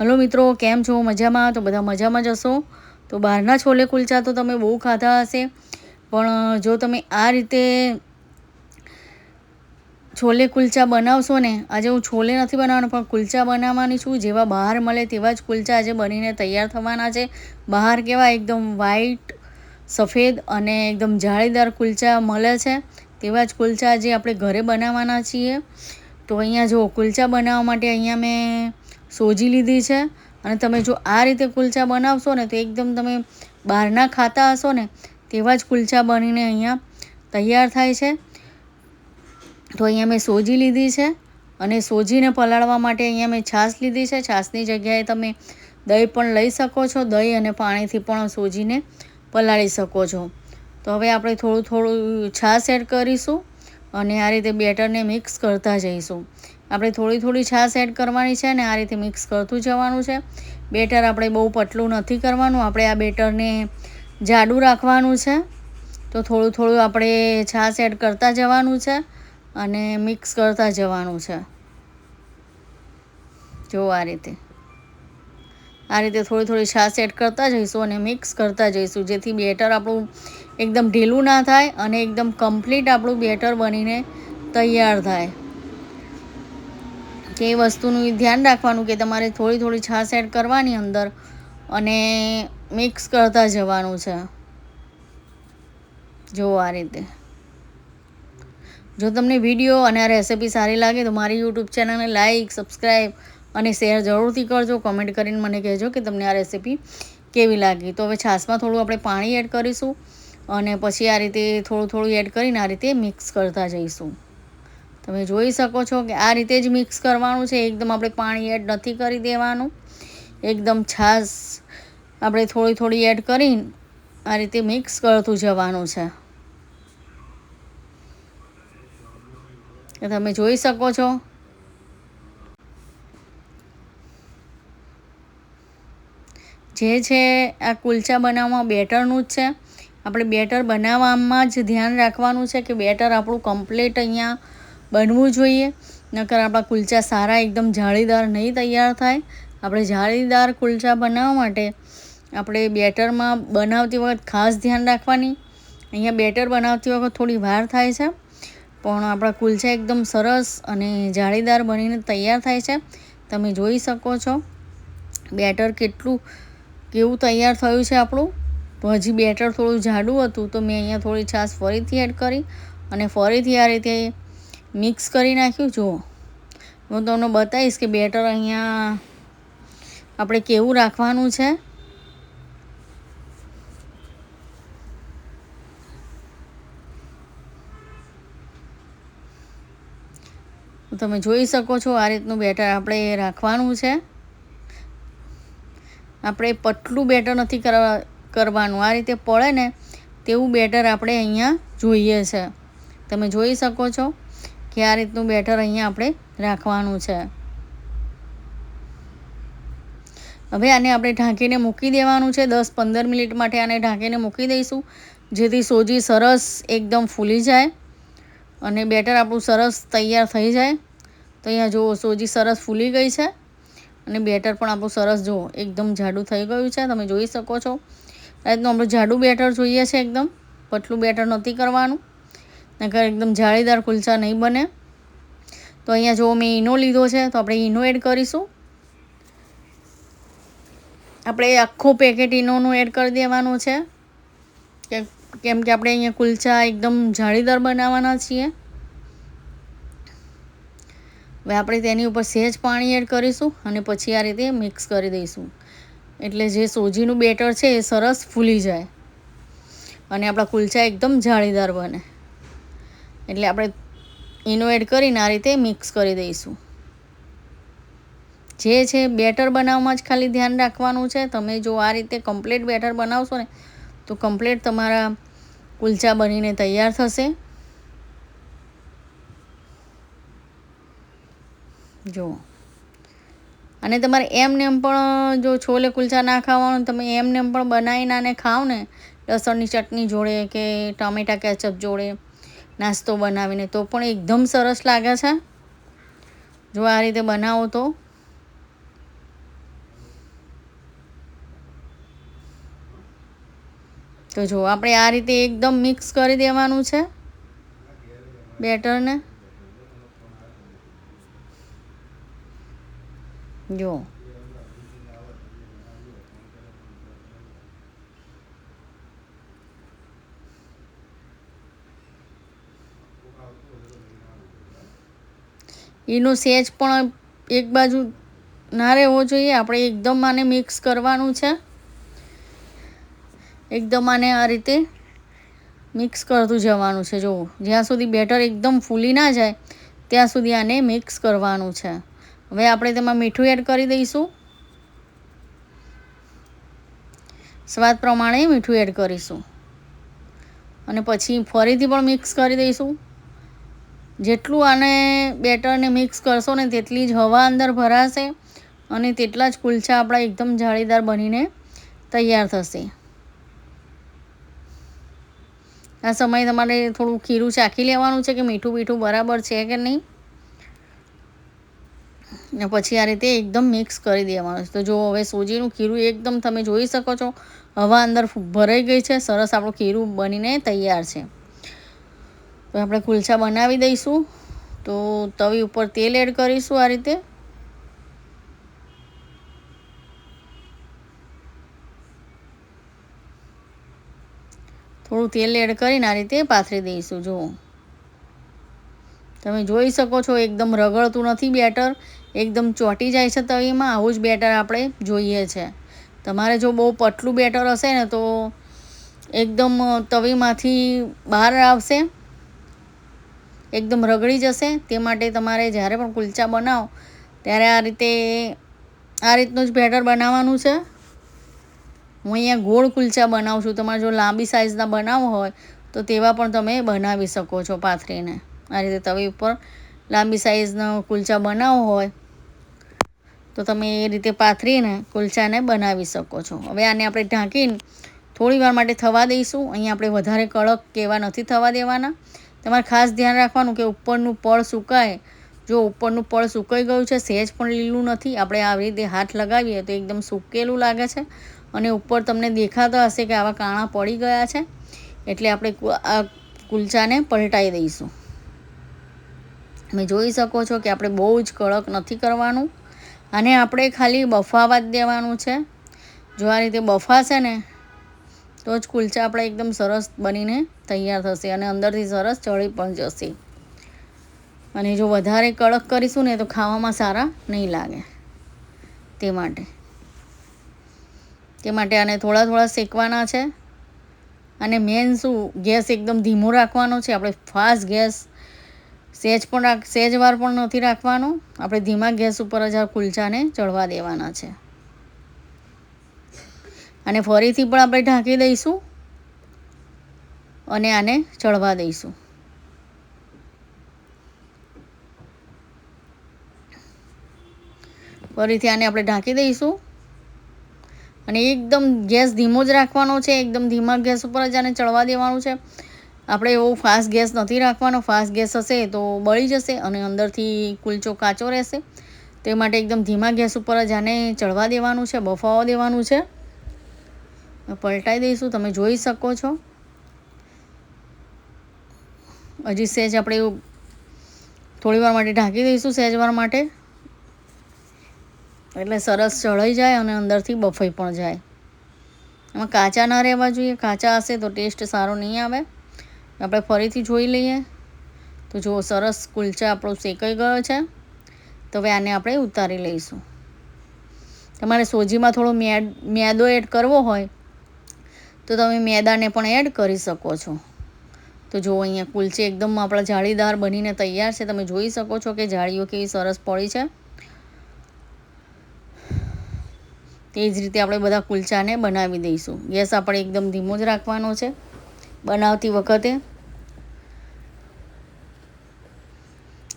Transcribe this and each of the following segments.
Hello મિત્રો, કેમ છો? મજામાં? તો બધા મજામાં જ હશો. તો બહારના છોલે કુલચા તો તમે બહુ ખાધા હશે, પણ જો તમે આ રીતે છોલે કુલચા બનાવશો ને, આજે હું છોલે નથી બનાવવાનો પણ કુલચા બનાવવાની છું. જેવા બહાર મળે તેવા જ કુલચા આજે બનીને તૈયાર થવાના છે. બહાર કેવા એકદમ વ્હાઈટ, સફેદ અને એકદમ જાળીદાર કુલચા મળે છે, તેવા જ કુલચા આજે આપણે ઘરે બનાવવાના છીએ. તો અહીંયા જો કુલચા બનાવવા માટે અહીંયા મેં સોજી લીધી છે. અને તમે જો આ રીતે કુલચા બનાવશો ને તો એકદમ તમે બહારના ખાતા હશો ને તેવા જ કુલચા બનીને અહીંયા તૈયાર થાય છે. તો અહીંયા મેં સોજી લીધી છે અને સોજીને પલાળવા માટે અહીંયા મેં છાશ લીધી છે. છાશની જગ્યાએ તમે દહીં પણ લઈ શકો છો. દહીં અને પાણીથી પણ સોજીને પલાળી શકો છો. તો હવે આપણે થોડું થોડું છાશ એડ કરીશું અને આ રીતે બેટરને મિક્સ કરતા જઈશું. આપણે થોડી થોડી છાશ એડ કરવાની છે અને આ રીતે મિક્સ કરતું જવાનું છે. બેટર આપણે બહુ પતલું નથી કરવાનું, આપણે આ બેટરને જાડું રાખવાનું છે. તો થોડું થોડું આપણે છાશ એડ કરતા જવાનું છે અને મિક્સ કરતા જવાનું છે. જો આ રીતે થોડી થોડી છાશ એડ કરતા જઈશું અને મિક્સ કરતા જઈશું, જેથી બેટર આપણું એકદમ ઢીલું ના થાય અને એકદમ કમ્પ્લીટ આપણું બેટર બનીને તૈયાર થાય. કે એ વસ્તુનું ધ્યાન રાખવાનું કે તમારે થોડી થોડી છાશ એડ કરવાની અંદર અને મિક્સ કરતા જવાનું છે. જો આ રીતે. જો તમને વિડીયો અને આ રેસિપી સારી લાગે તો મારી યુટ્યુબ ચેનલને લાઇક, સબસ્ક્રાઈબ અને શેર જરૂરથી કરજો. કમેન્ટ કરીને મને કહેજો કે તમને આ રેસિપી કેવી લાગી. તો હવે છાશમાં થોડું આપણે પાણી એડ કરીશું અને પછી આ રીતે થોડું થોડું એડ કરીને આ રીતે મિક્સ કરતા જઈશું. તમે જોઈ શકો છો કે આ રીતે જ મિક્સ કરવાનું છે. એકદમ આપણે પાણી એડ નથી કરી દેવાનું. એકદમ છાશ આપણે થોડી થોડી એડ કરીને આ રીતે મિક્સ કરતું જવાનું છે. તમે જોઈ શકો છો. જે છે આ કુલચા બનાવવામાં બેટરનું જ છે. આપણે બેટર બનાવવામાં જ ધ્યાન રાખવાનું છે કે બેટર આપણું કમ્પ્લીટ અહીંયા બનવું જોઈએ, નકર આપણા કુલચા સારા એકદમ જાળીદાર નહીં તૈયાર થાય. આપણે જાળીદાર કુલચા બનાવવા માટે આપણે બેટરમાં બનાવતી વખત ખાસ ધ્યાન રાખવાની. અહીંયા બેટર બનાવતી વખત થોડી વાર થાય છે, પણ આપણા કુલચા એકદમ સરસ અને જાળીદાર બનીને તૈયાર થાય છે. તમે જોઈ શકો છો બેટર કેવું તૈયાર થયું છે આપણું. તો હજી બેટર થોડું જાડું હતું તો મેં અહીંયા થોડી છાશ ફરીથી એડ કરી અને ફરીથી આ રીતે મિક્સ કરી નાખ્યું. જુઓ, હું તમને બતાવીશ કે બેટર અહીંયા આપણે કેવું રાખવાનું છે. તમે જોઈ શકો છો આ રીતનું બેટર આપણે રાખવાનું છે. આપણે પતલું બેટર નથી કરવાનું, આ રીતે પડે ને તેવું બેટર આપણે અહીંયા જોઈએ છે. તમે જોઈ શકો છો કે આ રીતનું બેટર અહીંયા આપણે રાખવાનું છે. હવે આને આપણે ઢાંકીને મૂકી દેવાનું છે. 10-15 મિનિટ માટે આને ઢાંકીને મૂકી દઈશું, જેથી સોજી સરસ એકદમ ફૂલી જાય અને બેટર આપણું સરસ તૈયાર થઈ જાય. તો અહીંયા જુઓ સોજી સરસ ફૂલી ગઈ છે અને બેટર પણ આપણું સરસ જુઓ એકદમ જાડું થઈ ગયું છે. તમે જોઈ શકો છો આ રીતનું આપણે જાડું બેટર જોઈએ છે. એકદમ પતલું બેટર નથી કરવાનું, નકર એકદમ જાળીદાર કુલચા નહીં બને. તો અહીંયા જો મેં ઈનો લીધો છે તો આપણે ઈનો એડ કરીશું. આપણે આખો પેકેટ ઈનોનું એડ કરી દેવાનું છે, કેમ કે આપણે અહીંયા કુલચા એકદમ જાળીદાર બનાવવાના છીએ. હવે આપણે તેની ઉપર સહેજ પાણી એડ કરીશું અને પછી આ રીતે મિક્સ કરી દઈશું, એટલે જે સોજીનું બેટર છે એ સરસ ફૂલી જાય અને આપણા કુલચા એકદમ જાળીદાર બને. એટલે આપણે ઈનો એડ કરીને આ રીતે મિક્સ કરી દઈશું. જે છે બેટર બનાવવામાં જ ખાલી ધ્યાન રાખવાનું છે. તમે જો આ રીતે કમ્પ્લીટ બેટર બનાવશો ને તો કમ્પ્લીટ તમારા કુલચા બનીને તૈયાર થશે. જુઓ, અને તમારે એમને એમ પણ જો છોલે કુલચા ના ખાવાનું, તમે એમને એમ પણ બનાવીને આને ખાઓ ને લસણની ચટણી જોડે કે ટામેટા કેચઅપ જોડે નાસ્તો બનાવીને, તો પણ એકદમ સરસ લાગે છે. જો આ રીતે બનાવો તો તો જો આપણે આ રીતે એકદમ મિક્સ કરી દેવાનું છે બેટરને. જો એનો સેજ પણ એક બાજુ ના રહેવો જોઈએ. આપણે એકદમ આને મિક્સ કરવાનું છે. એકદમ આને આ રીતે મિક્સ કરતું જવાનું છે. જો જ્યાં સુધી બેટર એકદમ ફૂલી ના જાય ત્યાં સુધી આને મિક્સ કરવાનું છે. હવે આપણે તેમાં મીઠું એડ કરી દઈશું. સ્વાદ પ્રમાણે મીઠું એડ કરીશું અને પછી ફરીથી પણ મિક્સ કરી દઈશું. જેટલું આને બેટરને મિક્સ કરશો ને તેટલી જ હવા અંદર ભરાશે અને તેટલા જ કુલચા આપણા એકદમ જાળીદાર બનીને તૈયાર થશે. આ સમયે તમારે થોડું ખીરું ચાખી લેવાનું છે કે મીઠું બીઠું બરાબર છે કે નહીં. ને પછી આ રીતે એકદમ મિક્સ કરી દેવાનું છે. તો જો હવે સોજીનું ખીરું એકદમ તમે જોઈ શકો છો હવા અંદર ભરાઈ ગઈ છે. સરસ આપણું ખીરું બનીને તૈયાર છે. તો આપણે કુલચા બનાવી દઈશું. તો તવી ઉપર તેલ એડ કરીશું. આ રીતે થોડું તેલ એડ કરીને આ રીતે પાથરી દઈશું. જો તમે જોઈ શકો છો એકદમ રગડતું નથી બેટર, એકદમ ચોંટી જાય છે તવીમાં. આવું જ બેટર આપણે જોઈએ છે. તમારે જો બહુ પતલું બેટર હશે ને તો એકદમ તવીમાંથી બહાર આવશે, એકદમ રગડી જશે. તે માટે તમારે જ્યારે પણ કુલચા બનાવો ત્યારે આ રીતનું જ બેટર બનાવવાનું છે. હું અહીંયા ગોળ કુલચા બનાવું છું. તમારે જો લાંબી સાઇઝના બનાવવો હોય તો તેવા પણ તમે બનાવી શકો છો પાથરીને. આ રીતે તવી ઉપર લાંબી સાઇઝનો કુલચા બનાવવો હોય તો તમે એ રીતે પાથરીને કુલચાને બનાવી શકો છો. હવે આને આપણે ઢાંકીને થોડી વાર માટે થવા દઈશું. અહીંયા આપણે વધારે કડક કે એવા નથી થવા દેવાના. તમારે ખાસ ધ્યાન રાખવાનું કે ઉપરનું પડ સુકાય. જો ઉપરનું પડ સુકાઈ ગયું છે, સહેજ પણ લીલું નથી, આપણે આવી રીતે હાથ લગાવીએ તો એકદમ સૂકેલું લાગે છે અને ઉપર તમને દેખાતા હશે કે આવા કાણા પડી ગયા છે. એટલે આપણે આ કુલચાને પલટાઈ દઈશું. તમે જોઈ શકો છો કે આપણે બહુ જ કડક નથી કરવાનું. આને આપણે ખાલી બફાવા જ દેવાનું છે. જો આ રીતે બફાશે ને તો જ કુલચા આપણે એકદમ સરસ બનીને તૈયાર થશે અને અંદરથી સરસ ચડી પણ જશે. અને જો વધારે કડક કરીશું ને તો ખાવામાં સારા નહીં લાગે. તે માટે આને થોડા થોડા શેકવાના છે. અને મેન શું, ગેસ એકદમ ધીમો રાખવાનો છે. આપણે ફાસ્ટ ગેસ સહેજ વાર પણ નથી રાખવાનો. આપણે ધીમા ગેસ ઉપર જ આ કુલચાને ચડવા દેવાના છે. અને ફરીથી પણ આપણે ઢાંકી દઈશું અને આને ચડવા દઈશું. ફરીથી આને આપણે ઢાંકી દઈશું અને એકદમ ગેસ ધીમો જ રાખવાનો છે. એકદમ ધીમા ગેસ ઉપર જ આને ચડવા દેવાનું છે. આપણે એવો ફાસ્ટ ગેસ નથી રાખવાનો. ફાસ્ટ ગેસ હશે તો બળી જશે અને અંદરથી કુલચો કાચો રહેશે. તે માટે એકદમ ધીમા ગેસ ઉપર જ આને ચડવા દેવાનું છે, બફાવા દેવાનું છે. પલટાઈ દઈશું. તમે જોઈ શકો છો હજી સહેજ આપણે થોડી વાર માટે ઢાંકી દઈશું, સહેજ વાર માટે, એટલે સરસ ચડાઈ જાય અને અંદરથી બફાઈ પણ જાય. એમાં કાચા ના રહેવા જોઈએ. કાચા હશે તો ટેસ્ટ સારો નહીં આવે. આપણે ફરીથી જોઈ લઈએ તો જો સરસ કુલચા આપણો શેકાઈ ગયો છે. તો હવે આને આપણે ઉતારી લઈશું. તમારે સોજીમાં થોડો મેદો એડ કરવો હોય તો તમે મેદાને પણ એડ કરી શકો છો. તો જો અહીંયા કુલચે એકદમ આપણા જાળીદાર બનીને તૈયાર છે. તમે જોઈ શકો છો કે જાળીઓ કેવી સરસ પડી છે. તે જ રીતે આપણે બધા કુલચાને બનાવી દઈશું. ગેસ આપણે એકદમ ધીમો જ રાખવાનો છે બનાવતી વખતે.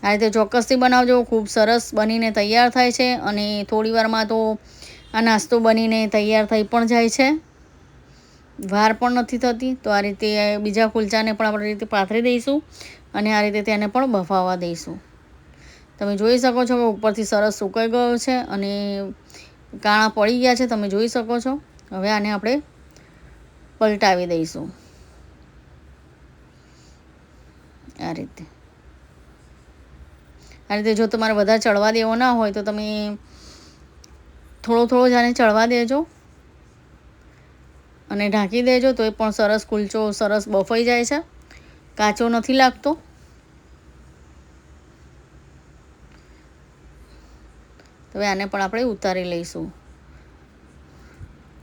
આ રીતે ચોક્કસથી બનાવજો. ખૂબ સરસ બનીને તૈયાર થાય છે અને થોડી વારમાં તો આ નાસ્તો બનીને તૈયાર થઈ પણ જાય છે. વાર પણ નથી થતી. તો આ રીતે બીજા કુલચાને પણ આપણે રીતે પાથરી દઈશું અને આ રીતે તેને પણ બફાવા દઈશું. તમે જોઈ શકો છો કે ઉપરથી સરસ સુકાઈ ગયો છે અને કાણા પડી ગયા છે. તમે જોઈ શકો છો. હવે આને આપણે પલટાવી દઈશું આ રીતે. જો તમારે વધારે ચડવા દેવો ના હોય તો તમે થોડો જાને ચડવા દેજો અને ઢાંકી દેજો, તો એ પણ સરસ કુલચો સરસ બફાઈ જાય છે, કાચો નથી લાગતો. તો હવે આને પણ આપણે ઉતારી લઈશું.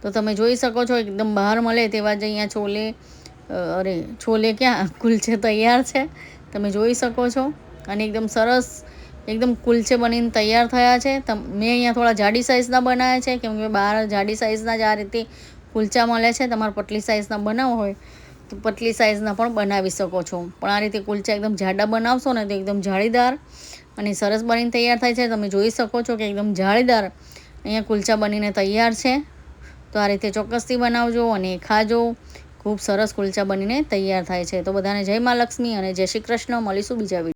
તો તમે જોઈ શકો છો એકદમ બહાર મળે તેવા જ અહીંયા છોલે ક્યાં કુલચે તૈયાર છે, તમે જોઈ શકો છો. અને એકદમ સરસ એકદમ કુલચે બનીને તૈયાર થયા છે. મેં અહીંયા થોડા જાડી સાઇઝના બનાવ્યા છે, કેમ કે બહાર જાડી સાઇઝના જ આ રીતે કુલચા મળે છે. તમારે પતલી સાઇઝના બનાવવા હોય તો પતલી સાઇઝના પણ બનાવી શકો છો, પણ આ રીતે કુલચા એકદમ જાડા બનાવશો ને તો એકદમ જાળીદાર અને સરસ બનીને તૈયાર થાય છે. તમે જોઈ શકો છો કે એકદમ જાળીદાર અહીંયા કુલચા બનીને તૈયાર છે. તો આ રીતે ચોક્કસથી બનાવજો અને ખાજો. ખૂબ સરસ કુલચા બનીને તૈયાર થાય છે. તો બધાને જય મા લક્ષ્મી અને જય શ્રી કૃષ્ણ. મળીશું બીજા વિડીયો.